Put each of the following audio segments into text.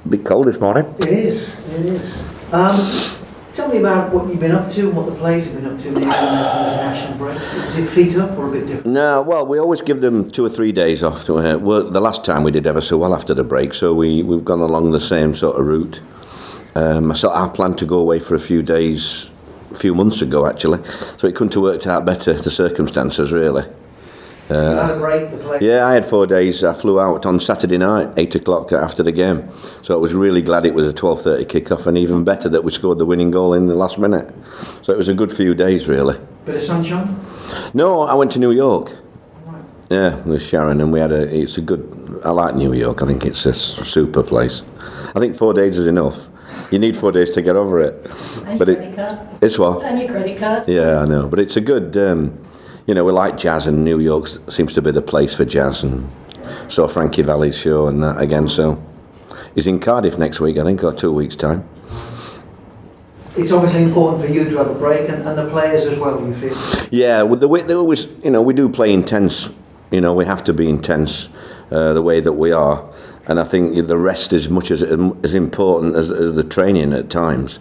a bit cold this morning. It is. Tell me about what you've been up to and what the players have been up to maybe in the international break. Is it feet up or a bit different? No, well, we always give them 2 or 3 days off. The last time we did ever so well after the break, so we've gone along the same sort of route. So I planned to go away for a few days, a few months ago actually, so it couldn't have worked out better, the circumstances really. You had a break, the players? Yeah, I had 4 days. I flew out on Saturday night, 8 o'clock after the game. So I was really glad it was a 12:30 kick-off, and even better that we scored the winning goal in the last minute. So it was a good few days, really. Bit of sunshine? No, I went to New York. Right. Yeah, with Sharon, and I like New York. I think it's a super place. I think 4 days is enough. You need 4 days to get over it. And But your credit card. It's what? And your credit card. Yeah, I know. But it's a good... we like jazz, and New York seems to be the place for jazz, and saw Frankie Valli's show and that again, so he's in Cardiff next week, I think, or 2 weeks' time. It's obviously important for you to have a break, and the players as well, you feel? Yeah, with the way they always, we do play intense, we have to be intense the way that we are, and I think the rest is much as important as the training at times,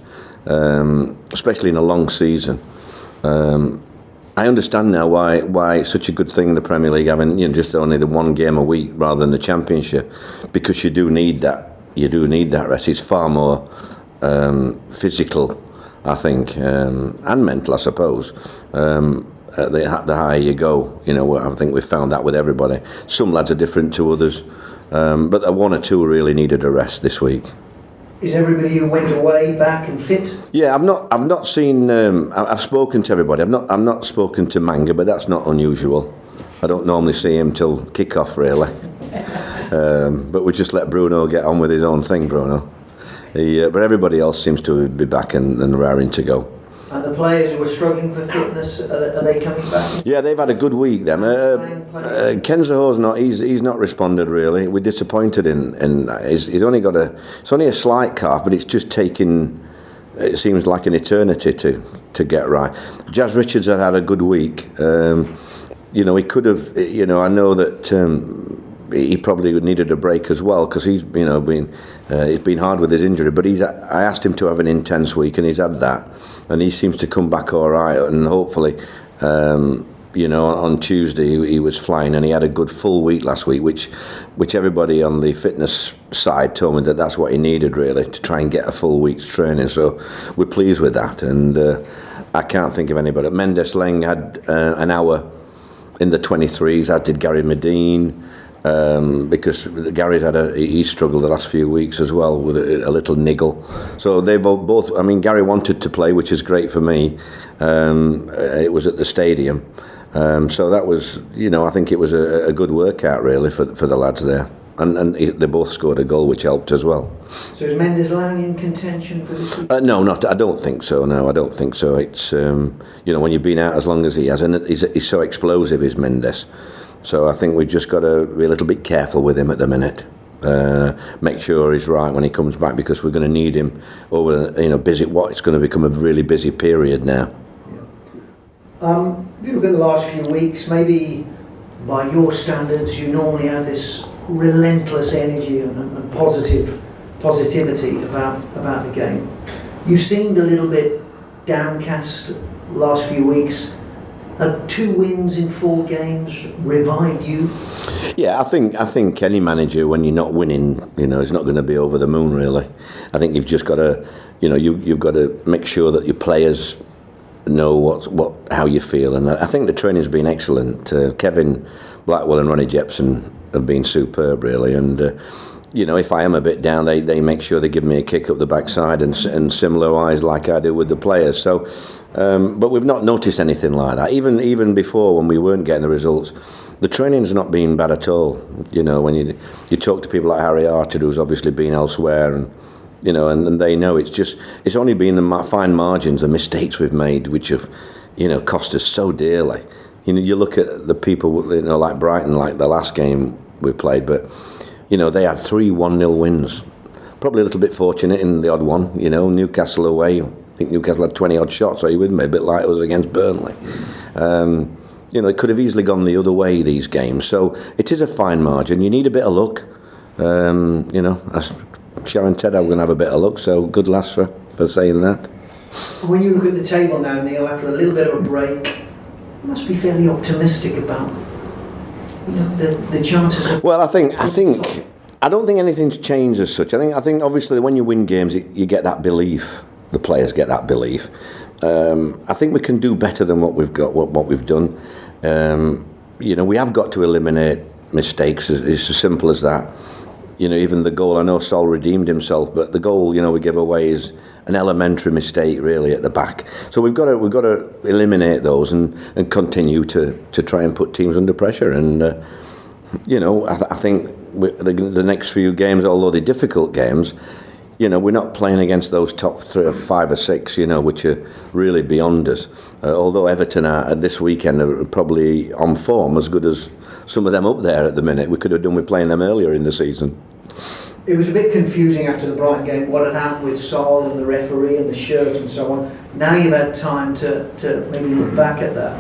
especially in a long season. I understand now why it's such a good thing in the Premier League having just only the 1 game a week rather than the Championship, because you do need that. You do need that rest. It's far more physical, I think, and mental, I suppose. The higher you go, I think we've found that with everybody. Some lads are different to others, but 1 or 2 really needed a rest this week. Is everybody who went away back and fit? Yeah, I've not seen. I've spoken to everybody. I've not spoken to Manga, but that's not unusual. I don't normally see him till kick-off, really. But we just let Bruno get on with his own thing, Bruno. But everybody else seems to be back and raring to go. And the players who were struggling for fitness, are they coming back? Yeah, they've had a good week. Them. Kenzaho's not. He's not responded really. We're disappointed in. He's only got It's only a slight calf, but it's just taken. It seems like an eternity to get right. Jazz Richards had a good week. He could have. I know that. He probably needed a break as well, because he's been hard with his injury. But I asked him to have an intense week, and he's had that. And he seems to come back all right, and hopefully, on Tuesday he was flying, and he had a good full week last week, which everybody on the fitness side told me that's what he needed really, to try and get a full week's training. So we're pleased with that, and I can't think of anybody. Mendes Leng had an hour in the 23s, as did Gary Medine. Because Gary's he struggled the last few weeks as well with a little niggle. So they both. I mean, Gary wanted to play, which is great for me. It was at the stadium, so that was, I think it was a good workout really for the lads there, and they both scored a goal, which helped as well. So is Mendes Lang in contention for this week? No, I don't think so. No, I don't think so. It's when you've been out as long as he has, and he's so explosive, is Mendes. So I think we've just got to be a little bit careful with him at the minute. Make sure he's right when he comes back, because we're going to need him over busy. It's going to become a really busy period now. If you look at the last few weeks, maybe by your standards, you normally have this relentless energy and positivity about the game. You seemed a little bit downcast last few weeks. Had 2 wins in 4 games revived you? Yeah, I think any manager, when you're not winning, is not going to be over the moon really. I think you've just got to, you've got to make sure that your players know how you feel, and I think the training's been excellent. Kevin Blackwell and Ronnie Jepson have been superb really, and if I am a bit down, they make sure they give me a kick up the backside, and similar wise like I do with the players. So. But we've not noticed anything like that. Even before, when we weren't getting the results, the training's not been bad at all. When you talk to people like Harry Archer, who's obviously been elsewhere, and and they know it's only been the fine margins, the mistakes we've made, which have cost us so dearly. You look at the people like Brighton, like the last game we played, but they had 3 1-0 wins. Probably a little bit fortunate in the odd one. Newcastle away. I think Newcastle had 20 odd shots, are you with me? A bit like it was against Burnley. It could have easily gone the other way, these games. So it is a fine margin. You need a bit of luck. Sharon Ted are going to have a bit of luck, so good lass for saying that. When you look at the table now, Neil, after a little bit of a break, you must be fairly optimistic about the chances of... Well, I don't think anything's changed as such. I think obviously when you win games, you get that belief. The players get that belief. I think we can do better than what we've done. We have got to eliminate mistakes. It's as simple as that. Even the goal, I know Sol redeemed himself, but the goal, we give away is an elementary mistake really at the back. So we've got to eliminate those and continue to try and put teams under pressure. And I think the next few games, although they're difficult games, we're not playing against those top 3 or 5 or 6, which are really beyond us. Although Everton are this weekend are probably on form as good as some of them up there at the minute. We could have done with playing them earlier in the season. It was a bit confusing after the Brighton game what had happened with Sol and the referee and the shirt and so on. Now you've had time to maybe look back at that.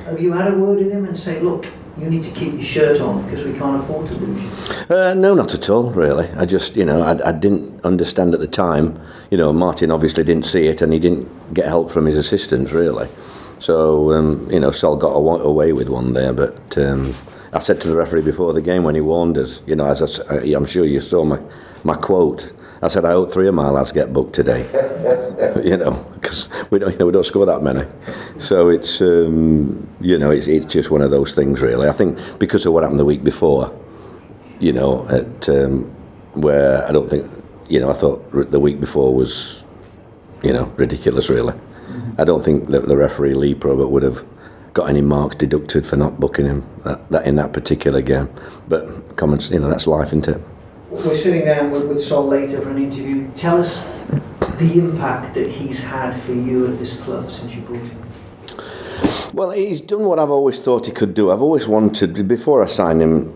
Have you had a word with him and say, look, you need to keep your shirt on because we can't afford to lose you? No, not at all, really. I just, I didn't understand at the time. Martin obviously didn't see it and he didn't get help from his assistants, really. So, Sol got away with one there, but I said to the referee before the game when he warned us, as I'm sure you saw my quote, I said, I hope 3 of my lads get booked today, because we don't score that many. So it's, it's just one of those things, really. I think because of what happened the week before, where I don't think, I thought the week before was, ridiculous, really. I don't think that the referee Lee Probert would have got any marks deducted for not booking him that in that particular game. But comments, that's life, isn't it? We're sitting down with Sol later for an interview. Tell us the impact that he's had for you at this club since you brought him. Well, he's done what I've always thought he could do. I've always wanted, before I signed him,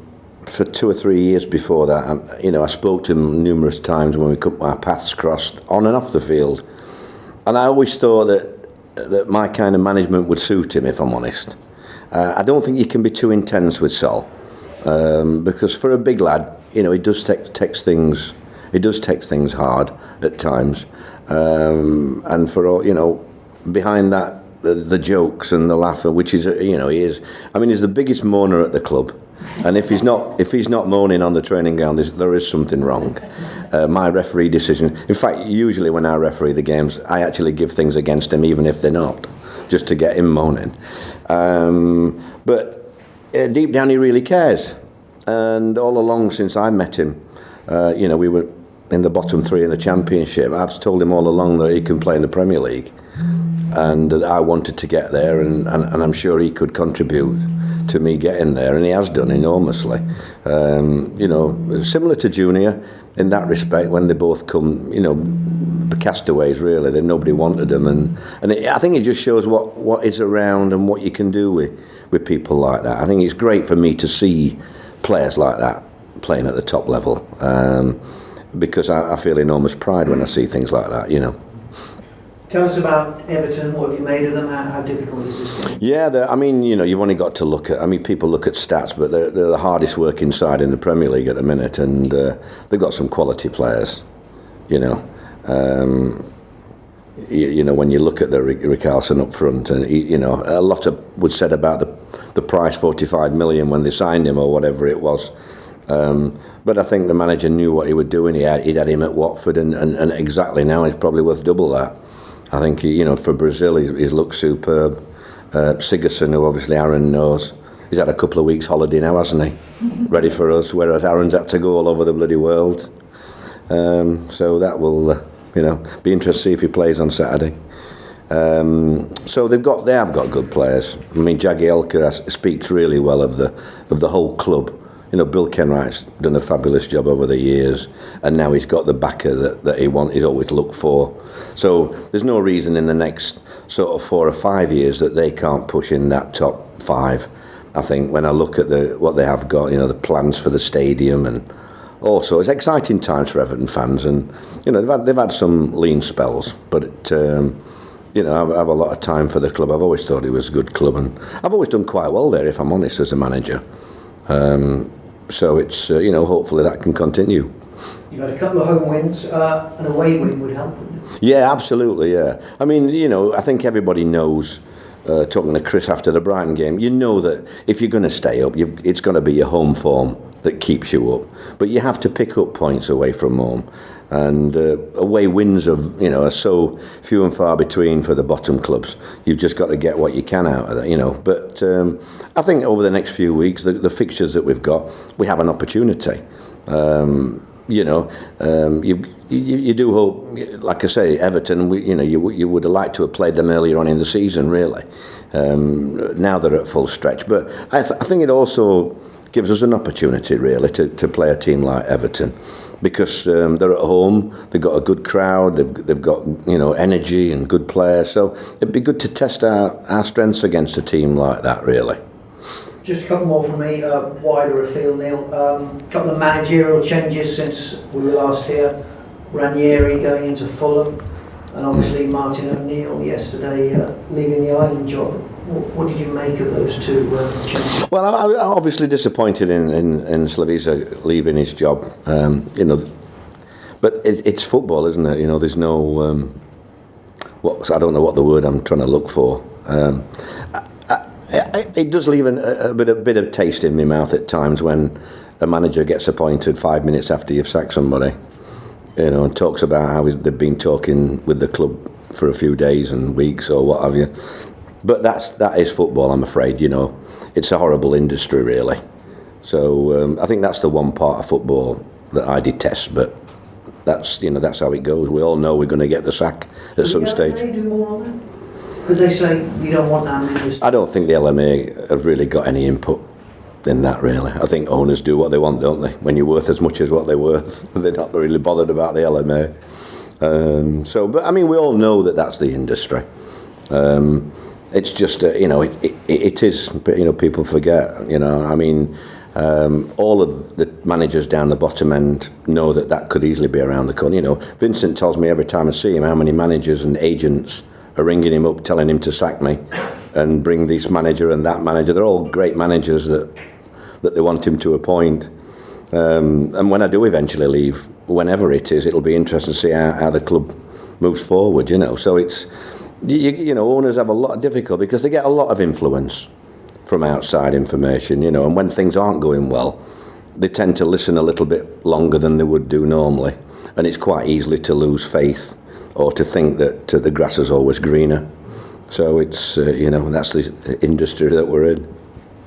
for 2 or 3 years before that, I spoke to him numerous times when our paths crossed on and off the field. And I always thought that my kind of management would suit him, if I'm honest. I don't think you can be too intense with Sol, because for a big lad, he does take things hard at times, and for all, behind that, the jokes and the laughter, which is, he is. I mean, he's the biggest moaner at the club, and if he's not moaning on the training ground, there is something wrong. My referee decision. In fact, usually when I referee the games, I actually give things against him, even if they're not, just to get him moaning. But deep down, he really cares. And all along since I met him, we were in the bottom 3 in the Championship. I've told him all along that he can play in the Premier League, and that I wanted to get there, and I'm sure he could contribute to me getting there, and he has done enormously. Similar to Junior in that respect, when they both come, castaways really. Nobody wanted them, and I think it just shows what is around and what you can do with people like that. I think it's great for me to see players like that playing at the top level, because I feel enormous pride when I see things like that. Tell us about Everton. What have you made of them? How difficult is this game? Yeah, you've only got to look at. People look at stats, but they're the hardest working side in the Premier League at the minute, and they've got some quality players. When you look at the Richarlison up front, and a lot was said about the price, 45 million, when they signed him or whatever it was. But I think the manager knew what he was doing. He'd had him at Watford, and exactly now he's probably worth double that. I think, for Brazil, he's looked superb. Sigurdsson, who obviously Aaron knows, he's had a couple of weeks holiday now, hasn't he? Ready for us, whereas Aaron's had to go all over the bloody world. So that will, be interesting to see if he plays on Saturday. So they have got good players. I mean, Jagielka speaks really well of the whole club. Bill Kenwright's done a fabulous job over the years, and now he's got the backer that he's always looked for. So there's no reason in the next sort of 4 or 5 years that they can't push in that top 5. I think when I look at what they have got, the plans for the stadium, and also it's exciting times for Everton fans, and they've had some lean spells, but I have a lot of time for the club. I've always thought it was a good club, and I've always done quite well there, if I'm honest, as a manager. So it's hopefully that can continue. You've had a couple of home wins, an away win would help, wouldn't it? Yeah, absolutely, yeah. I mean, I think everybody knows, talking to Chris after the Brighton game, you know that if you're going to stay up, it's going to be your home form that keeps you up. But you have to pick up points away from home. And away wins are so few and far between for the bottom clubs. You've just got to get what you can out of that, But I think over the next few weeks, the fixtures that we've got, we have an opportunity. You do hope, like I say, Everton. You would have liked to have played them earlier on in the season, really. Now they're at full stretch, but I think it also gives us an opportunity, really, to play a team like Everton, because they're at home. They've got a good crowd. They've got energy and good players. So it'd be good to test our strengths against a team like that, really. Just a couple more from me, wider afield, Neil. Couple of managerial changes since we were last here. Ranieri going into Fulham, and obviously Martin O'Neill yesterday leaving the Island job. What did you make of those two changes? Well, I'm obviously disappointed in Slavisa leaving his job. But it's football, isn't it? There's no. I don't know what the word I'm trying to look for. It does leave a bit of taste in my mouth at times when a manager gets appointed 5 minutes after you've sacked somebody, and talks about how they've been talking with the club for a few days and weeks or what have you. But that is football, I'm afraid. It's a horrible industry, really. So I think that's the one part of football that I detest. But that's how it goes. We all know we're going to get the sack at some stage. Could they do more on that? Could they say we don't want managers? I don't think the LMA have really got any input in that, really. I think owners do what they want, don't they? When you're worth as much as what they're worth, they're not really bothered about the LMA. But I mean, we all know that that's the industry. It's just it is. But people forget. I mean, all of the managers down the bottom end know that could easily be around the corner. Vincent tells me every time I see him how many managers and agents are ringing him up, telling him to sack me and bring this manager and that manager. They're all great managers that they want him to appoint. And when I do eventually leave, whenever it is, it'll be interesting to see how the club moves forward. So it's owners have a lot of difficulty because they get a lot of influence from outside information. And when things aren't going well, they tend to listen a little bit longer than they would do normally, and it's quite easily to lose faith or to think that the grass is always greener. So it's, that's the industry that we're in.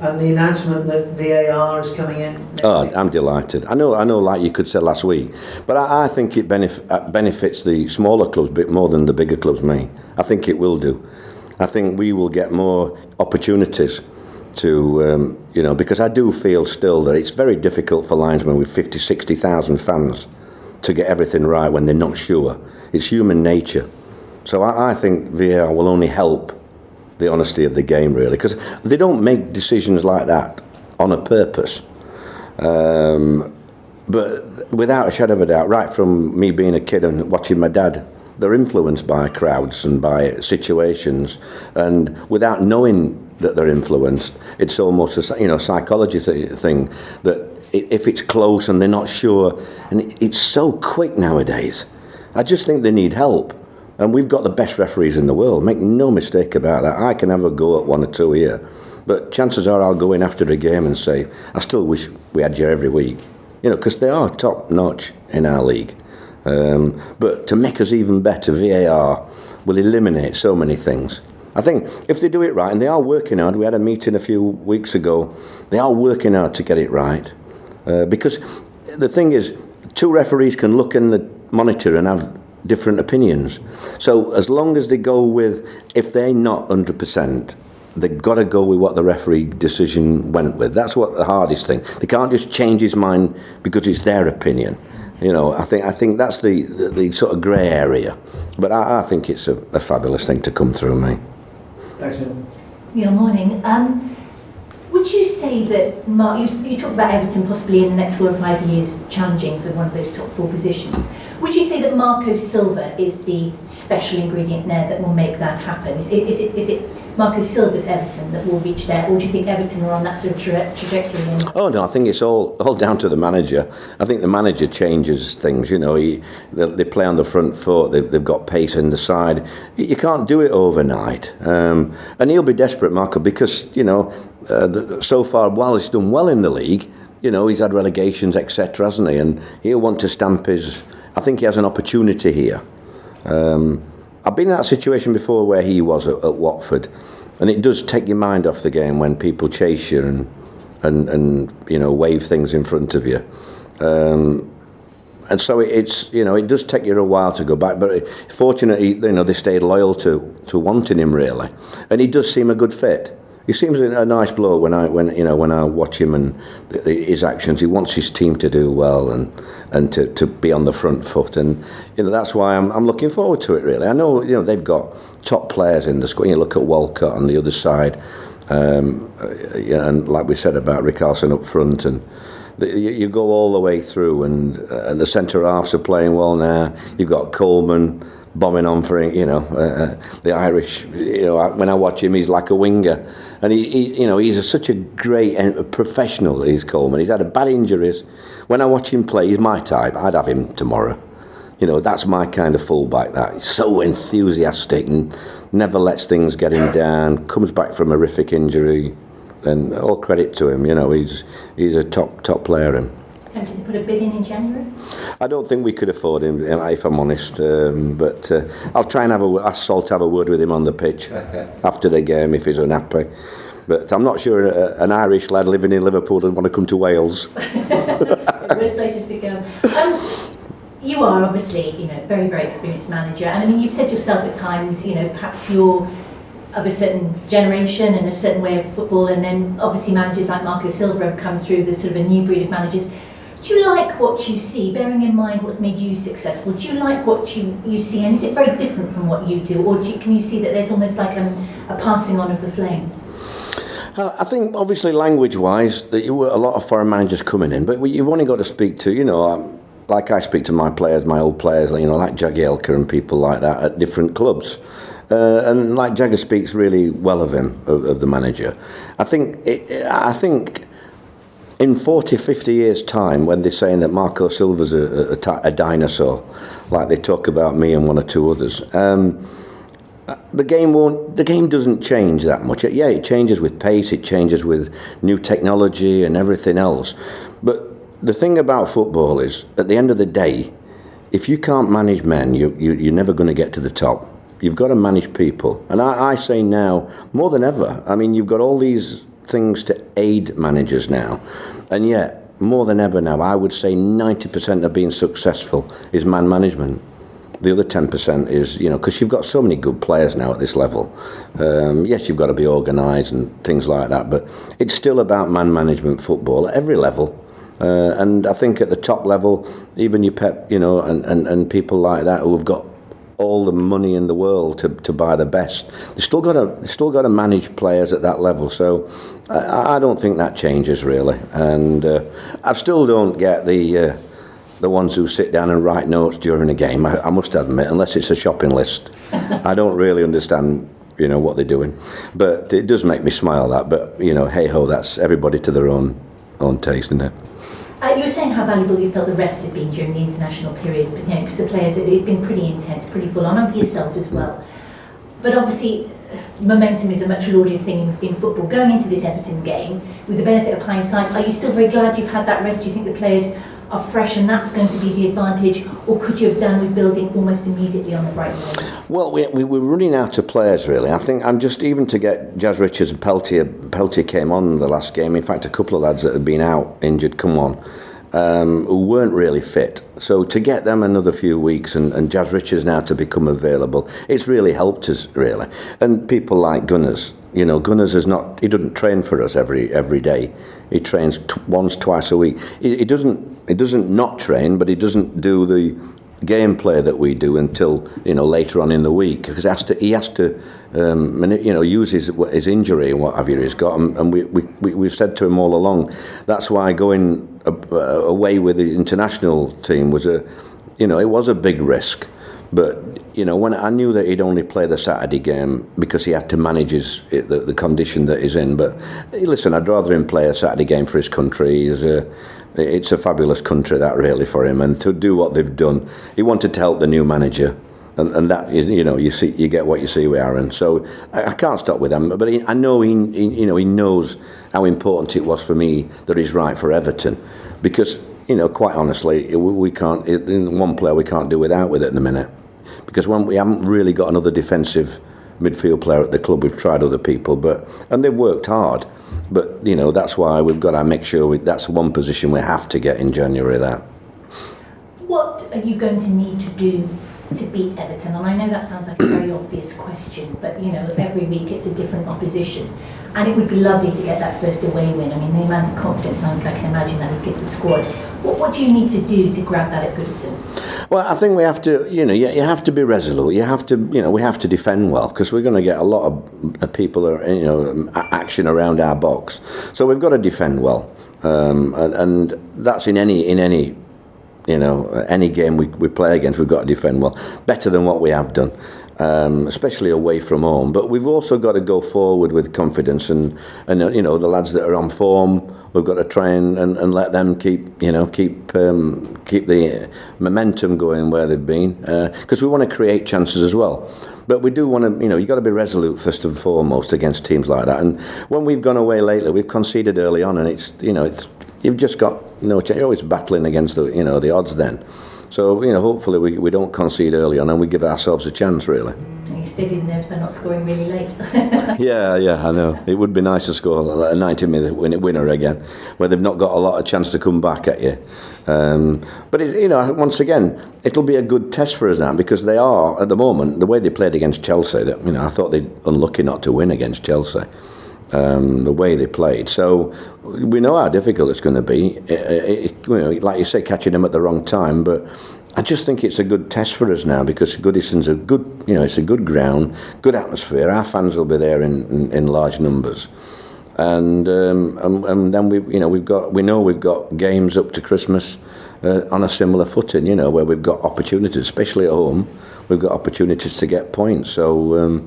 And the announcement that VAR is coming in next season. I'm delighted. I know, like you could say last week, but I think it benefits the smaller clubs a bit more than the bigger clubs, me. I think it will do. I think we will get more opportunities to, because I do feel still that it's very difficult for linesmen with 50, 60,000 fans to get everything right when they're not sure. It's human nature. So I think VAR will only help the honesty of the game, really, because they don't make decisions like that on a purpose. But without a shadow of a doubt, right from me being a kid and watching my dad, they're influenced by crowds and by situations, and without knowing that they're influenced, it's almost a psychology thing that if it's close and they're not sure, and it's so quick nowadays. I just think they need help. And we've got the best referees in the world, make no mistake about that. I can have a go at one or two here, but chances are I'll go in after a game and say, I still wish we had you every week. Because they are top notch in our league. But to make us even better, VAR will eliminate so many things. I think if they do it right, and they are working hard, we had a meeting a few weeks ago, they are working hard to get it right. Because the thing is, two referees can look in the monitor and have different opinions. So as long as they go with, if they're not 100%, they've got to go with what the referee decision went with. That's what the hardest thing. They can't just change his mind because it's their opinion. I think that's the sort of grey area. But I think it's a fabulous thing to come through, mate. Thanks, Neil. Yeah, morning. Would you say that, Mark, you talked about Everton possibly in the next 4 or 5 years challenging for one of those top 4 positions. Would you say that Marco Silva is the special ingredient there that will make that happen? Is it Marco Silva's Everton that will reach there, or do you think Everton are on that sort of trajectory? Oh no, I think it's all down to the manager. I think the manager changes things. They play on the front foot. They've got pace in the side. You can't do it overnight, and he'll be desperate, Marco, because so far, while he's done well in the league, he's had relegations, etc., hasn't he? And he'll want to stamp his. I think he has an opportunity here. I've been in that situation before where he was at Watford, and it does take your mind off the game when people chase you and wave things in front of you. And so it does take you a while to go back, but fortunately, they stayed loyal to wanting him really, and he does seem a good fit. He seems a nice bloke when I watch him and his actions. He wants his team to do well and to be on the front foot, and that's why I'm looking forward to it really. I know they've got top players in the squad. You look at Walcott on the other side, and like we said about Richarlison up front, and you go all the way through, and the centre halves are playing well now. You've got Coleman bombing on for the Irish. When I watch him, he's like a winger, and he's such a great professional. He's Coleman. He's had a bad injuries. When I watch him play, he's my type. I'd have him tomorrow. That's my kind of fullback. That he's so enthusiastic and never lets things get him down. Comes back from a horrific injury, and all credit to him. He's a top player. Him. Tempted to put a bid in January? I don't think we could afford him, if I'm honest. But I'll try and ask Sol to have a word with him on the pitch after the game if he's unhappy. But I'm not sure an Irish lad living in Liverpool would want to come to Wales. Worst places to go. You are obviously, very, very experienced manager, and I mean, you've said yourself at times, perhaps you're of a certain generation and a certain way of football, and then obviously managers like Marco Silva have come through the sort of a new breed of managers. Do you like what you see, bearing in mind what's made you successful? Do you like what you see, and is it very different from what you do, or can you see that there's almost like a passing on of the flame? I think, obviously, language-wise, that a lot of foreign managers coming in, but you've only got to speak to, like I speak to my players, my old players, like Jagielka and people like that at different clubs. And like Jagger speaks really well of him, of the manager. I think in 40, 50 years' time, when they're saying that Marco Silva's a dinosaur, like they talk about me and one or two others, the game doesn't change that much. Yeah, it changes with pace, it changes with new technology and everything else. But the thing about football is, at the end of the day, if you can't manage men, you're never going to get to the top. You've got to manage people. And I say now, more than ever, I mean, you've got all these things to aid managers now. And yet, more than ever now, I would say 90% of being successful is man management. The other 10% is, because you've got so many good players now at this level. Yes, you've got to be organised and things like that, but it's still about man management football at every level. And I think at the top level, even your Pep, and people like that who have got all the money in the world to buy the best, they still got to manage players at that level. So I don't think that changes really, and I still don't get the ones who sit down and write notes during a game. I must admit, unless it's a shopping list, I don't really understand what they're doing. But it does make me smile, that. But hey ho, that's everybody to their own taste, isn't it? You were saying how valuable you felt the rest had been during the international period, because the players, it had been pretty intense, pretty full on, of yourself as well. But obviously, momentum is a much lauded thing in football. Going into this Everton game, with the benefit of hindsight, are you still very glad you've had that rest? Do you think the players are fresh and that's going to be the advantage, or could you have done with building almost immediately on the Brighton game? Well, we're running out of players really. I think I'm just, even to get Jazz Richards and Peltier came on the last game. In fact, a couple of lads that had been out injured come on, who weren't really fit. So to get them another few weeks and Jazz Richards now to become available, it's really helped us really. And people like Gunners. Gunners he doesn't train for us every day. He trains once, twice a week. He doesn't not train, but he doesn't do the gameplay that we do until later on in the week, because he has to use his injury and what have you he's got, and we've said to him all along, that's why going away with the international team was you know, it was a big risk. But, you know, when I knew that he'd only play the Saturday game because he had to manage the condition that he's in. But listen, I'd rather him play a Saturday game for his country. It's a fabulous country, that, really, for him. And to do what they've done, he wanted to help the new manager. And that is, you know, you get what you see with Aaron. So I can't stop with him. But I know he knows how important it was for me that he's right for Everton. Because, you know, quite honestly, we can't, in one player we can't do without with it in a minute. Because when we haven't really got another defensive midfield player at the club, we've tried other people, and they've worked hard. But, you know, that's why we've got to make sure that's one position we have to get in January, that. What are you going to need to do to beat Everton? And I know that sounds like a very obvious question, but, you know, every week it's a different opposition. And it would be lovely to get that first away win. I mean, the amount of confidence I can imagine that would give the squad. What do you need to do to grab that at Goodison? Well, I think we have to, you know, you have to be resolute. You have to, you know, we have to defend well because we're going to get a lot of people, you know, action around our box. So we've got to defend well, and that's in any, you know, any game we play against. We've got to defend well, better than what we have done. Especially away from home, but we've also got to go forward with confidence, and you know, the lads that are on form, we've got to try and let them keep the momentum going where they've been, because we want to create chances as well. But we do want to, you know, you've got to be resolute first and foremost against teams like that. And when we've gone away lately, we've conceded early on, and you've just got no chance. You're always battling against the odds then. So, you know, hopefully we don't concede early on and we give ourselves a chance, really. And you steadied the nerves by not scoring really late. Yeah, I know. It would be nice to score a 90-minute winner again, where they've not got a lot of chance to come back at you. But, you know, once again, it'll be a good test for us now, because they are, at the moment, the way they played against Chelsea, that, you know, I thought they'd unlucky not to win against Chelsea. The way they played, so we know how difficult it's going to be. You know, like you say, catching them at the wrong time. But I just think it's a good test for us now, because Goodison's a good, you know, it's a good ground, good atmosphere. Our fans will be there in large numbers, and then we know we've got games up to Christmas on a similar footing. You know, where we've got opportunities, especially at home. We've got opportunities to get points. So.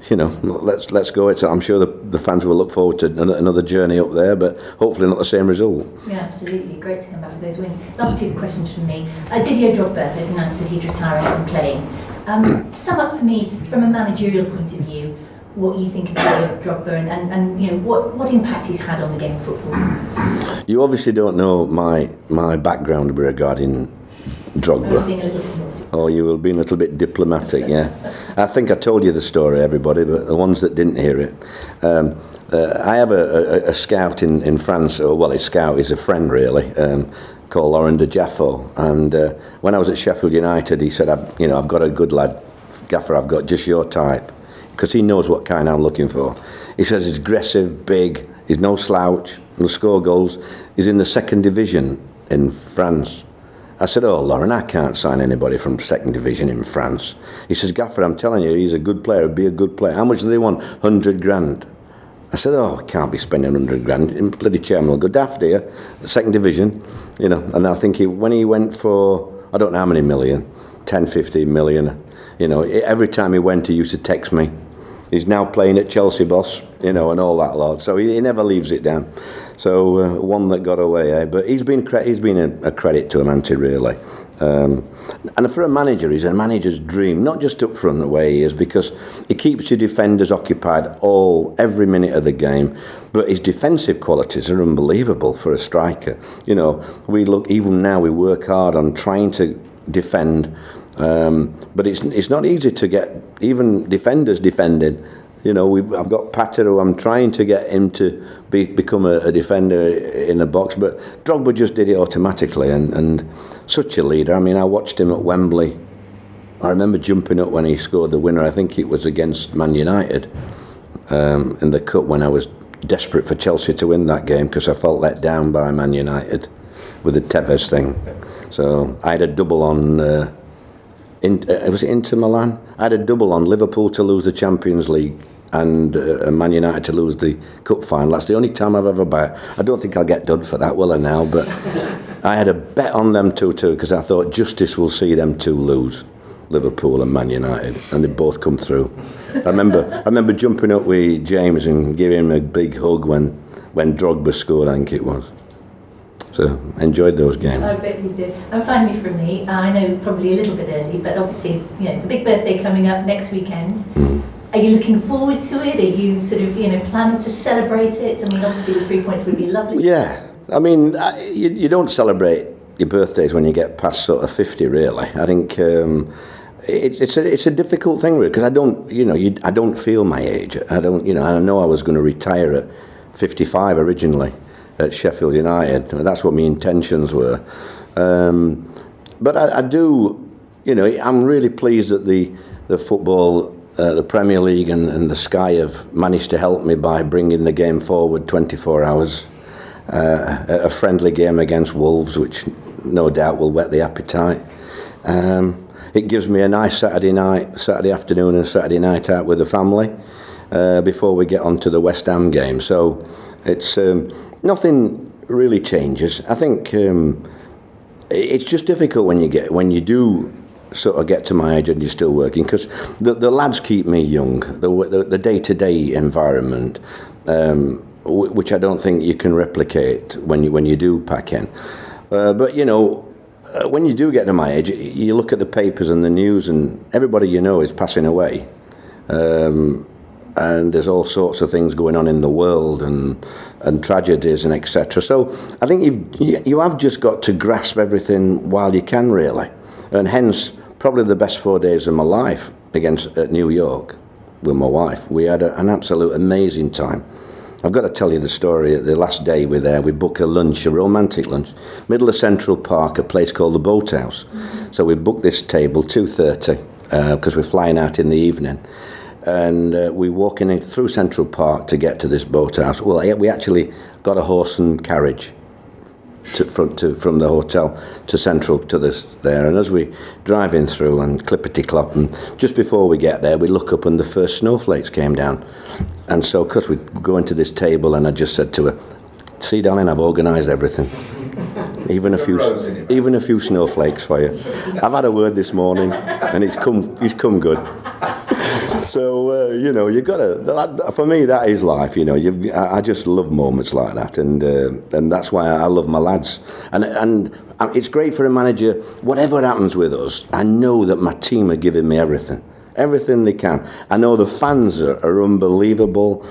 You know, let's go. I'm sure the fans will look forward to another journey up there, but hopefully not the same result. Yeah, absolutely. Great to come back with those wins. Last two questions from me. Didier Drogba has announced that he's retiring from playing. Sum up for me, from a managerial point of view, what you think of Didier Drogba and you know, what impact he's had on the game of football. You obviously don't know my background regarding Drogba. Oh, you will be a little bit diplomatic, yeah. I think I told you the story, everybody, but the ones that didn't hear it. I have a scout in France, or well, his scout is a friend really, called Laurent de Jaffo. And when I was at Sheffield United, he said, I've got a good lad, Gaffer, I've got just your type, because he knows what kind I'm looking for. He says he's aggressive, big, he's no slouch, he'll score goals. He's in the second division in France. I said, oh, Lauren, I can't sign anybody from second division in France. He says, Gaffer, I'm telling you, he's a good player, he'd be a good player. How much do they want? 100 grand. I said, oh, I can't be spending 100 grand. And bloody chairman will go daft here, second division, you know. And I think when he went for, I don't know how many million, 10, 15 million, you know, every time he went, he used to text me. He's now playing at Chelsea, boss, you know, and all that lot. So he never leaves it down. So one that got away, eh? But he's been a credit to him, hasn't he, really? And for a manager, he's a manager's dream, not just up front the way he is, because he keeps your defenders occupied every minute of the game. But his defensive qualities are unbelievable for a striker. You know, even now we work hard on trying to defend, but it's not easy to get even defenders defended. You know, I've got Pater, who I'm trying to get him to become a defender in the box, but Drogba just did it automatically, and such a leader. I mean, I watched him at Wembley. I remember jumping up when he scored the winner. I think it was against Man United in the Cup, when I was desperate for Chelsea to win that game because I felt let down by Man United with the Tevez thing. So I had a double on... was it Inter Milan? I had a double on Liverpool to lose the Champions League and Man United to lose the cup final. That's the only time I've ever bet. I don't think I'll get done for that, will I now? But I had a bet on them two too, because I thought justice will see them two lose, Liverpool and Man United, and they both come through. I remember jumping up with James and giving him a big hug when Drogba scored, I think it was. So, enjoyed those games. I bet you did. And finally from me, I know probably a little bit early, but obviously, you know, the big birthday coming up next weekend. Are you looking forward to it? Are you sort of, you know, planning to celebrate it? I mean, obviously the 3 points would be lovely. Yeah, I mean, you don't celebrate your birthdays when you get past sort of 50, really. I think it's a difficult thing, really, because I don't feel my age. I know I was going to retire at 55 originally at Sheffield United. That's what my intentions were. But I do, you know, I'm really pleased that the football, the Premier League and the Sky have managed to help me by bringing the game forward 24 hours. A friendly game against Wolves, which no doubt will whet the appetite. It gives me a nice Saturday afternoon and Saturday night out with the family before we get on to the West Ham game. So it's nothing really changes. I think it's just difficult when you do sort of get to my age and you're still working, because the lads keep me young. The day-to-day environment, which I don't think you can replicate when you do pack in. But you know, when you do get to my age, you look at the papers and the news, and everybody you know is passing away. And there's all sorts of things going on in the world, and tragedies and etc. So I think you have just got to grasp everything while you can, really. And hence, probably the best 4 days of my life at New York with my wife. We had an absolute amazing time. I've got to tell you the story. The last day we're there, we book a lunch, a romantic lunch, middle of Central Park, a place called the Boathouse. So we booked this table 2:30 because we're flying out in the evening. And we're walking in through Central Park to get to this boathouse. Well, we actually got a horse and carriage from the hotel to Central to this there. And as we driving through and clippity-clop, and just before we get there, we look up and the first snowflakes came down. And so, because we go into this table, and I just said to her, "See, darling, I've organised everything. Even a few snowflakes for you. I've had a word this morning, and it's come good." So you know, you've got to. For me, that is life. You know, I just love moments like that, and that's why I love my lads. And it's great for a manager. Whatever happens with us, I know that my team are giving me everything they can. I know the fans are unbelievable.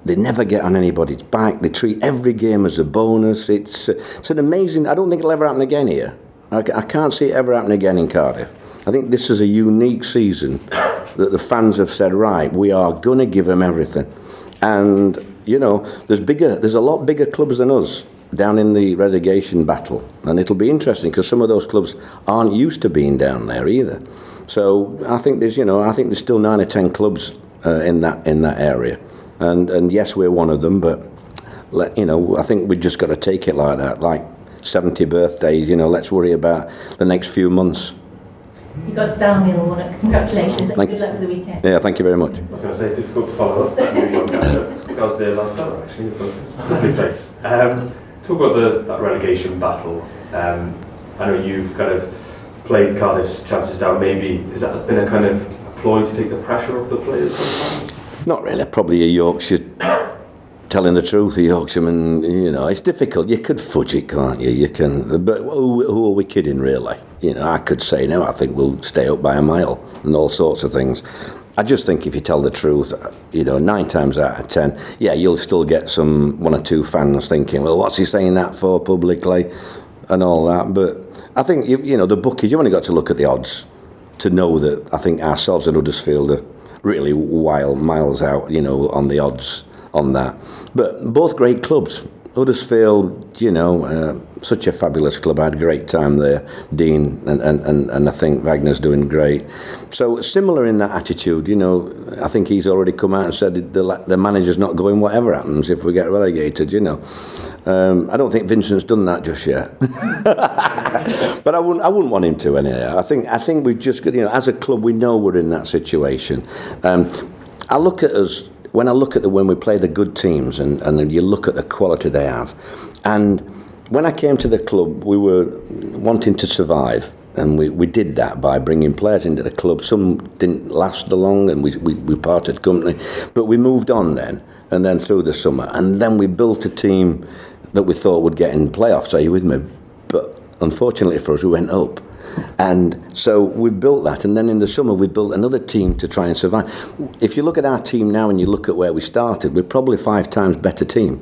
They never get on anybody's back. They treat every game as a bonus. It's an amazing. I don't think it'll ever happen again here. I can't see it ever happen again in Cardiff. I think this is a unique season that the fans have said, right, we are going to give them everything. And, you know, there's a lot bigger clubs than us down in the relegation battle. And it'll be interesting because some of those clubs aren't used to being down there either. So I think there's still 9 or 10 clubs in that area. And yes, we're one of them, but, I think we've just got to take it like that, like 70 birthdays, let's worry about the next few months. You've got style, Neil Warnock. Congratulations. Good luck for the weekend. Yeah, thank you very much. I was going to say, difficult to follow up. I was there last summer, actually. Lovely place. Talk about that relegation battle. I know you've kind of played Cardiff's chances down. Maybe has that been a kind of ploy to take the pressure off the players sometimes? Not really. Probably a Yorkshire, telling the truth, a Yorkshireman, it's difficult. You could fudge it, can't you? You can, but who are we kidding, really? I could say, no, I think we'll stay up by a mile and all sorts of things. I just think if you tell the truth, 9 times out of 10, yeah, you'll still get one or two fans thinking, well, what's he saying that for publicly and all that. But I think, the bookies, you've only got to look at the odds to know that I think ourselves and Huddersfield are really miles out, on the odds on that. But both great clubs. Huddersfield, such a fabulous club. I had a great time there. Dean and I think Wagner's doing great. So similar in that attitude, I think he's already come out and said the manager's not going whatever happens if we get relegated, I don't think Vincent's done that just yet. But I wouldn't want him to anyway. I think we've just got, as a club, we know we're in that situation. I look at us. When we play the good teams and you look at the quality they have, and when I came to the club, we were wanting to survive, and we did that by bringing players into the club. Some didn't last long, and we parted company, but we moved on then, and then through the summer, and then we built a team that we thought would get in the playoffs. Are you with me? But unfortunately for us, we went up. And so we built that, and then in the summer we built another team to try and survive. If you look at our team now and you look at where we started, we're probably 5 times better team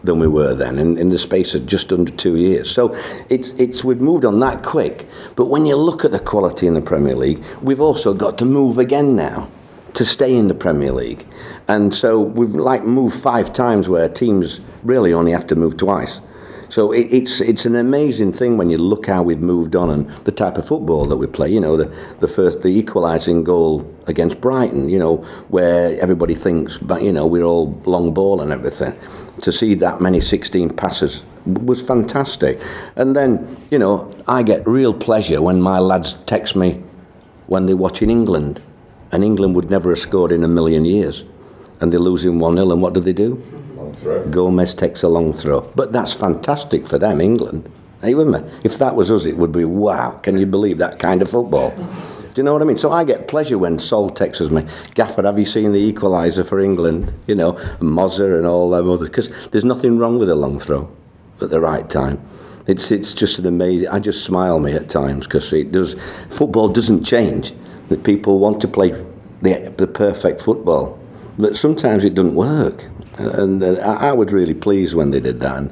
than we were then in the space of just under 2 years. So we've moved on that quick. But when you look at the quality in the Premier League, we've also got to move again now to stay in the Premier League. And so we've moved 5 times where teams really only have to move twice. So it's an amazing thing when you look how we've moved on and the type of football that we play. You know, the equalising goal against Brighton, you know, where everybody thinks, but you know, we're all long ball and everything. To see that many 16 passes was fantastic. And then, you know, I get real pleasure when my lads text me when they're watching England, and England would never have scored in a million years, and they're losing 1-0, and what do? Gomez takes a long throw. But that's fantastic for them, England. Are you with me? If that was us, it would be, wow, can you believe that kind of football? Do you know what I mean? So I get pleasure when Sol texts me, Gaffer, have you seen the equaliser for England? You know, Mozza and all them others. Because there's nothing wrong with a long throw at the right time. It's just an amazing... I just smile me at times because football doesn't change. That people want to play the perfect football. But sometimes it doesn't work. And I was really pleased when they did that. And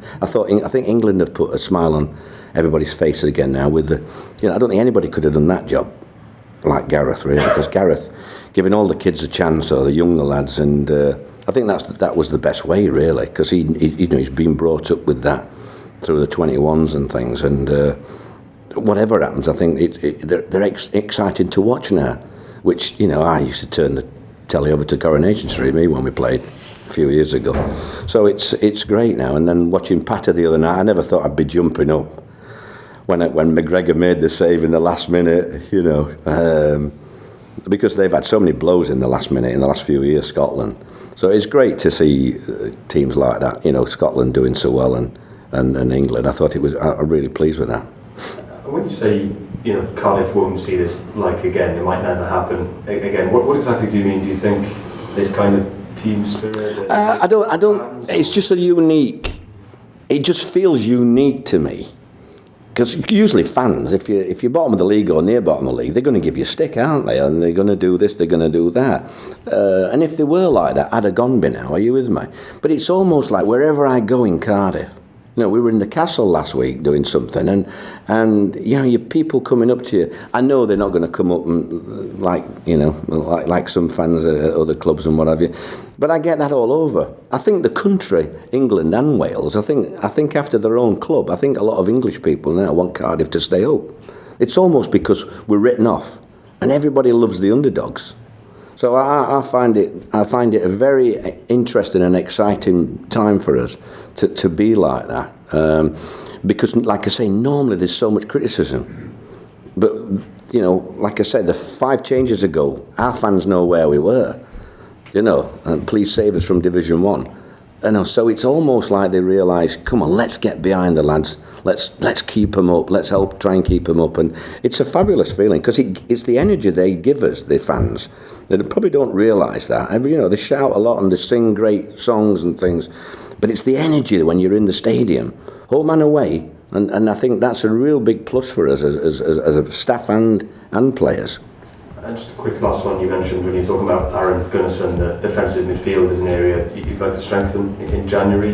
I think England have put a smile on everybody's face again now with the, you know, I don't think anybody could have done that job like Gareth, really, because Gareth giving all the kids a chance, or the younger lads, and I think that was the best way, really, because he's been brought up with that through the 21s and things, and whatever happens, I think they're exciting to watch now, which, you know, I used to turn the telly over to Coronation Street, when we played a few years ago. So it's great now. And then watching Patter the other night, I never thought I'd be jumping up when McGregor made the save in the last minute, you know, because they've had so many blows in the last minute in the last few years, Scotland. So it's great to see teams like that, you know, Scotland doing so well and England. I thought I'm really pleased with that. When you say, you know, Cardiff won't see this like again, it might never happen again, what exactly do you mean? Do you think this kind of team spirit? I don't. It's just it just feels unique to me. Because usually fans, if you're bottom of the league or near bottom of the league, they're going to give you a stick, aren't they? And they're going to do this, they're going to do that. And if they were like that, I'd have gone by now. Are you with me? But it's almost like wherever I go in Cardiff. You know, we were in the castle last week doing something, and you know, your people coming up to you. I know they're not going to come up and like some fans at other clubs and what have you. But I get that all over. I think the country, England and Wales, I think after their own club, I think a lot of English people now want Cardiff to stay up. It's almost because we're written off, and everybody loves the underdogs. So I find it a very interesting and exciting time for us to be like that. Because, like I say, normally there's so much criticism. But, you know, like I said, the 5 changes ago, our fans know where we were. You know, and please save us from Division 1. You know, so it's almost like they realise, come on, let's get behind the lads. Let's keep them up. Let's help try and keep them up. And it's a fabulous feeling because it's the energy they give us, the fans. They probably don't realise that. You know, they shout a lot and they sing great songs and things, but it's the energy when you're in the stadium, home and away, and I think that's a real big plus for us as a staff and players. And just a quick last one, you mentioned when you're talking about Aaron Gunnarsson, the defensive midfield is an area you'd like to strengthen in January.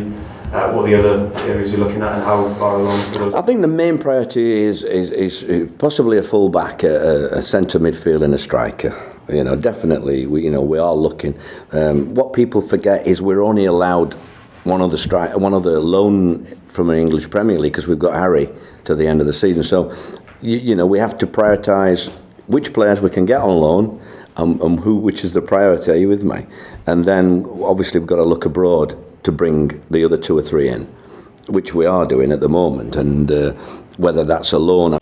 What are the other areas you're looking at, and how far along for those? I think the main priority is possibly a full-back, a centre midfield and a striker. You know, definitely, we are looking. What people forget is we're only allowed one other loan from an English Premier League because we've got Harry to the end of the season. So, you know, we have to prioritise which players we can get on loan and which is the priority. Are you with me? And then, obviously, we've got to look abroad to bring the other 2 or 3 in, which we are doing at the moment. And whether that's a loan